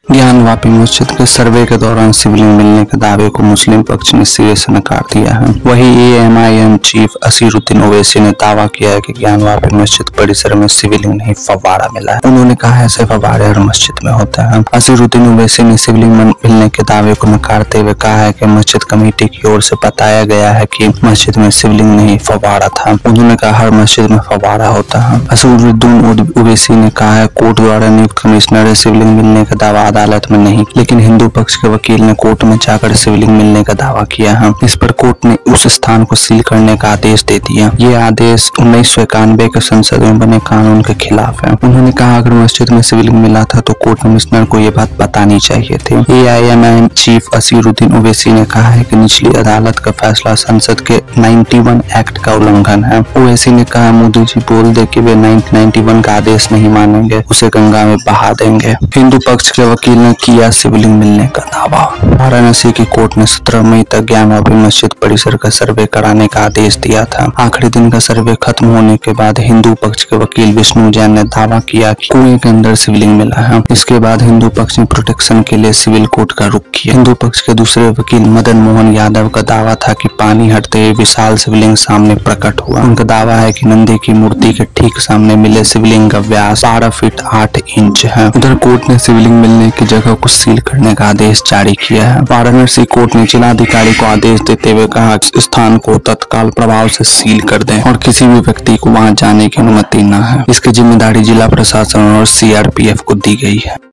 ज्ञानवापी मस्जिद के सर्वे के दौरान शिवलिंग मिलने के दावे को मुस्लिम पक्ष ने सिरे से नकार दिया है। वहीं एएमआईएम चीफ असीरुद्दीन ओवैसी ने दावा किया है कि ज्ञानवापी मस्जिद परिसर में शिवलिंग नहीं फव्वारा मिला है। उन्होंने कहा है ऐसे फव्वारे हर मस्जिद में होते हैं। असीरुद्दीन ओवैसी ने शिवलिंग मिलने के दावे को नकारते हुए कहा है कि मस्जिद कमेटी की ओर से बताया गया है कि मस्जिद में शिवलिंग नहीं फव्वारा था। उन्होंने कहा हर मस्जिद में फव्वारा होता है। असीरुद्दीन ओवैसी ने कहा है कोर्ट द्वारा नियुक्त कमिश्नर शिवलिंग मिलने का दावा अदालत में नहीं, लेकिन हिंदू पक्ष के वकील ने कोर्ट में जाकर शिवलिंग मिलने का दावा किया है। इस पर कोर्ट ने उस स्थान को सील करने का आदेश दे दिया। ये आदेश 1991 के संसद में बने कानून के खिलाफ है। उन्होंने कहा अगर मस्जिद में शिवलिंग मिला था तो कोर्ट कमिश्नर को ये बात बतानी चाहिए थी। एआईएमआईएम चीफ असीरुद्दीन ओवैसी ने कहा है कि निचली अदालत का फैसला संसद के 91 एक्ट का उल्लंघन है। ओवैसी ने कहा मोदी जी बोल दे कि वे 1991 का आदेश नहीं मानेंगे, उसे गंगा में बहा देंगे। हिंदू पक्ष के वकील ने किया शिवलिंग मिलने का दावा। वाराणसी की कोर्ट ने 17 मई तक ज्ञानवापी मस्जिद परिसर का सर्वे कराने का आदेश दिया था। आखिरी दिन का सर्वे खत्म होने के बाद हिंदू पक्ष के वकील विष्णु जैन ने दावा किया कि कुएं के अंदर शिवलिंग मिला है। इसके बाद हिंदू पक्ष ने प्रोटेक्शन के लिए सिविल कोर्ट का रुख किया। हिंदू पक्ष के दूसरे वकील मदन मोहन यादव का दावा था कि पानी हटते हुए विशाल शिवलिंग सामने प्रकट हुआ। उनका दावा है कि नंदी की मूर्ति के ठीक सामने मिले शिवलिंग का व्यास 12 फीट 8 इंच है। उधर कोर्ट ने शिवलिंग मिलने की जगह को सील करने का आदेश जारी किया है। वाराणसी कोर्ट ने जिलाधिकारी को आदेश देते हुए कहा कि स्थान को तत्काल प्रभाव से सील कर दें और किसी भी व्यक्ति को वहां जाने की अनुमति न है। इसकी जिम्मेदारी जिला प्रशासन और सीआरपीएफ को दी गई है।